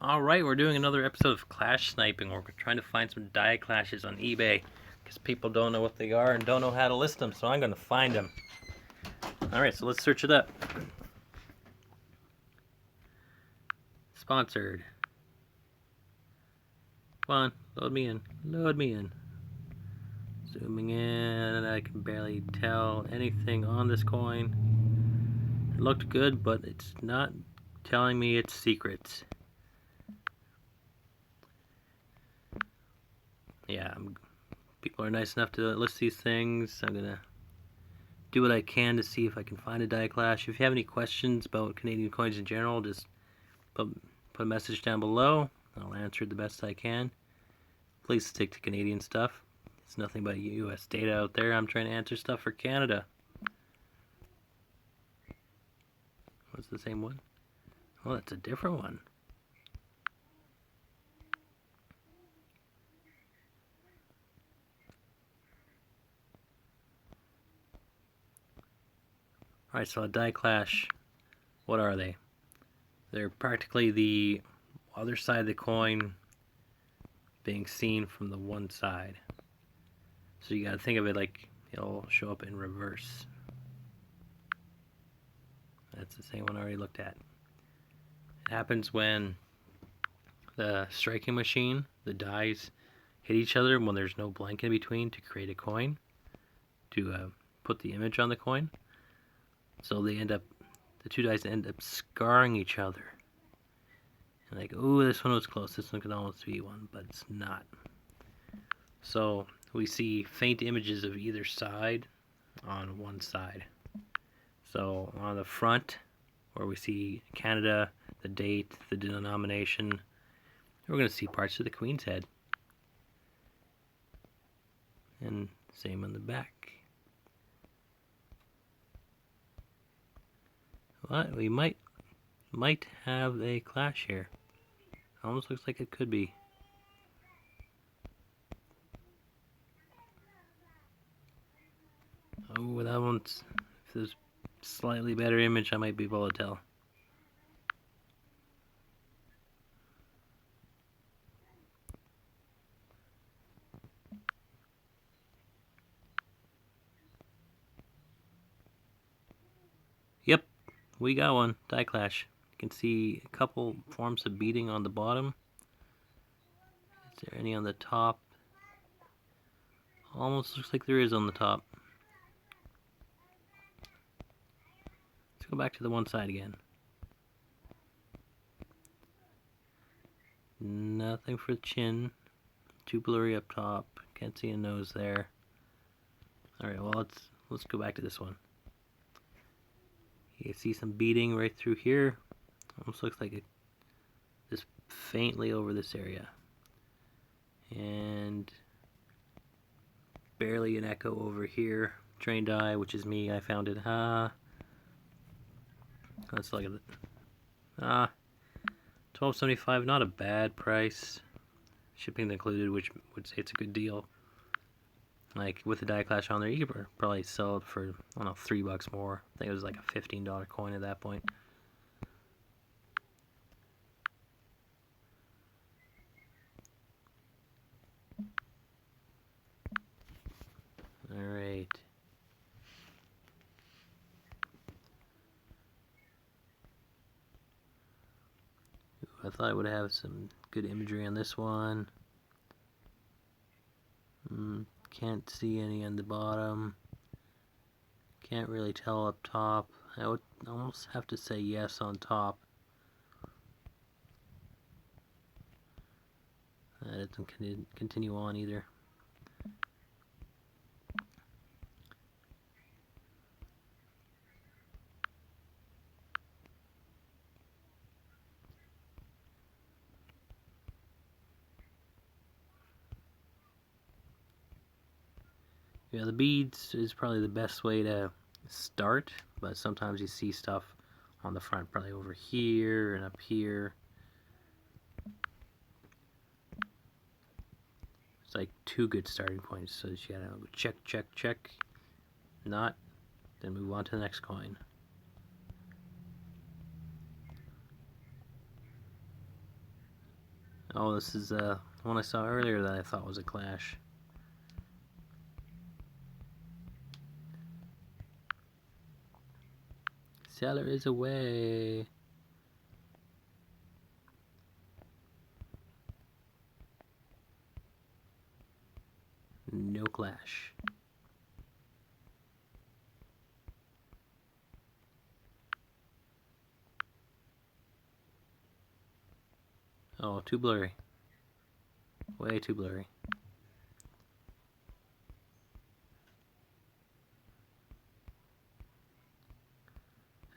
Alright, we're doing another episode of Clash Sniping. We're trying to find some die clashes on eBay because people don't know what they are and don't know how to list them, so I'm going to find them. Alright, so let's search it up. Sponsored. Come on, load me in. Load me in. Zooming in, and I can barely tell anything on this coin. It looked good, but it's not telling me its secrets. Yeah, people are nice enough to list these things. I'm gonna do what I can to see if I can find a die clash. If you have any questions about Canadian coins in general, just put a message down below. I'll answer it the best I can. Please stick to Canadian stuff. It's nothing but US data out there. I'm trying to answer stuff for Canada. What's the same one? Oh, that's a different one. Alright, so a die clash, what are they? They're practically the other side of the coin being seen from the one side. So you gotta think of it like it'll show up in reverse. That's the same one I already looked at. It happens when the striking machine, the dies, hit each other when there's no blank in between to create a coin, to put the image on the coin. So the two dice end up scarring each other. And like, ooh, this one was close. This one could almost be one, but it's not. So we see faint images of either side on one side. So on the front, where we see Canada, the date, the denomination, we're going to see parts of the Queen's head. And same on the back. But we might have a clash here. Almost looks like it could be. Oh, that one's, if there's a slightly better image, I might be able to tell. Yep, we got one. Die clash. You can see a couple forms of beading on the bottom. Is there any on the top? Almost looks like there is on the top. Let's go back to the one side again. Nothing for the chin. Too blurry up top. Can't see a nose there. Alright, well let's go back to this one. You can see some beading right through here. Almost looks like it just faintly over this area. And barely an echo over here. Trained eye, which is me. I found it. Let's look at it. $12.75, not a bad price. Shipping included, which would say it's a good deal. Like with the die clash on there, you could probably sell it for, I don't know, $3 more. I think it was like a $15 coin at that point. Alright. I thought I would have some good imagery on this one. Can't see any on the bottom. Can't really tell up top. I would almost have to say yes on top. That doesn't continue on either. Yeah, the beads is probably the best way to start, but sometimes you see stuff on the front, probably over here and up here. It's like two good starting points, so you gotta check, check, check. Not, then move on to the next coin. Oh, this is one I saw earlier that I thought was a clash. Seller is away. No clash. Oh, too blurry. Way too blurry.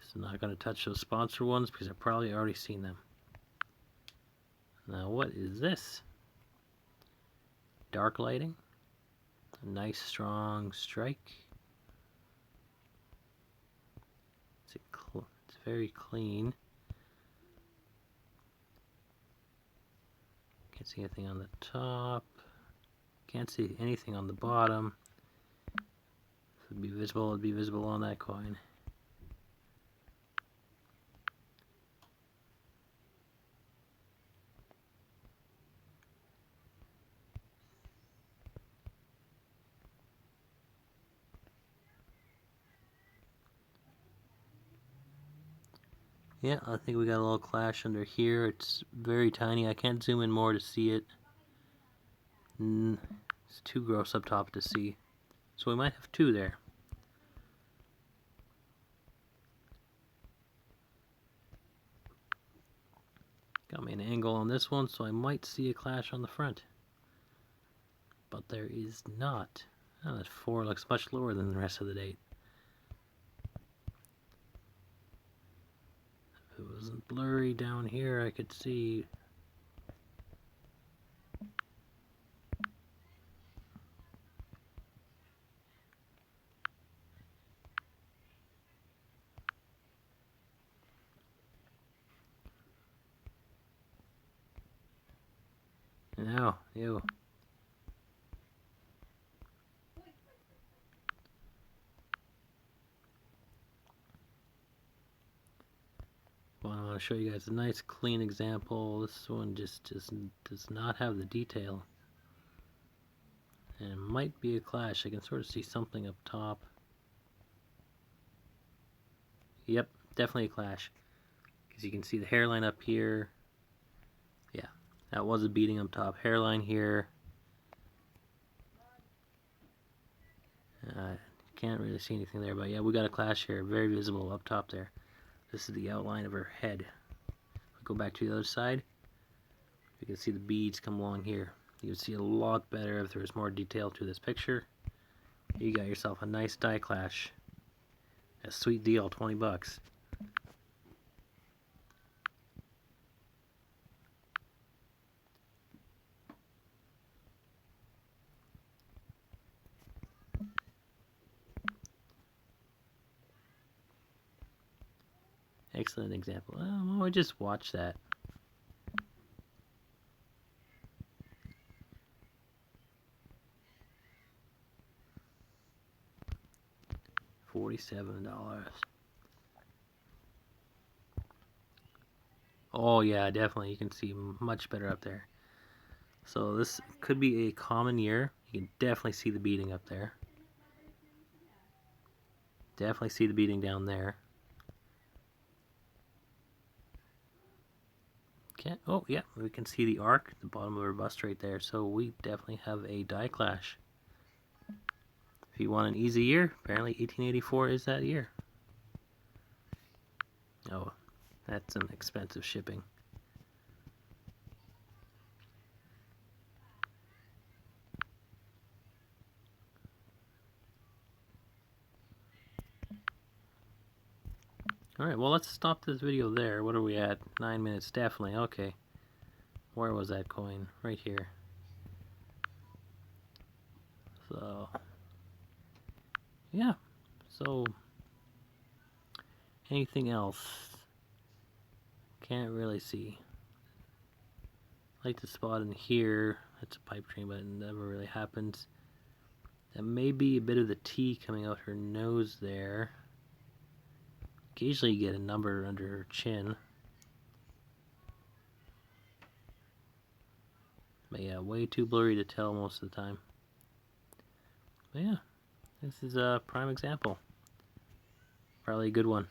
Just not going to touch those sponsor ones because I've probably already seen them. Now what is this? Dark lighting. A nice strong strike. It's very clean. Can't see anything on the top. Can't see anything on the bottom. If it'd be visible, it'd be visible on that coin. Yeah, I think we got a little clash under here. It's very tiny. I can't zoom in more to see it. It's too gross up top to see. So we might have two there. Got me an angle on this one, so I might see a clash on the front. But there is not. Oh, that 4 looks much lower than the rest of the date. If it wasn't blurry down here, I could see. No, ew. Well, I want to show you guys a nice clean example. This one just does not have the detail. And it might be a clash. I can sort of see something up top. Yep, definitely a clash. Because you can see the hairline up here. Yeah, that was a beating up top. Hairline here. Can't really see anything there, but yeah, we got a clash here. Very visible up top there. This is the outline of her head. Go back to the other side. You can see the beads come along here. You would see a lot better if there was more detail to this picture. You got yourself a nice die clash. A sweet deal, 20 bucks. Excellent example. Well, I just watch that. $47. Oh yeah, definitely. You can see much better up there. So this could be a common year. You can definitely see the beading up there. Definitely see the beading down there. Okay. Oh yeah, we can see the arc at the bottom of her bust right there. So we definitely have a die clash. If you want an easy year, apparently 1884 is that year. Oh, that's some expensive shipping. Alright, well let's stop this video there. What are we at? 9 minutes, definitely. Okay. Where was that coin? Right here. So, yeah. So, anything else? Can't really see. I like the spot in here. That's a pipe dream, but it never really happens. That may be a bit of the T coming out her nose there. Occasionally you get a number under her chin. But yeah, way too blurry to tell most of the time. But yeah, this is a prime example. Probably a good one.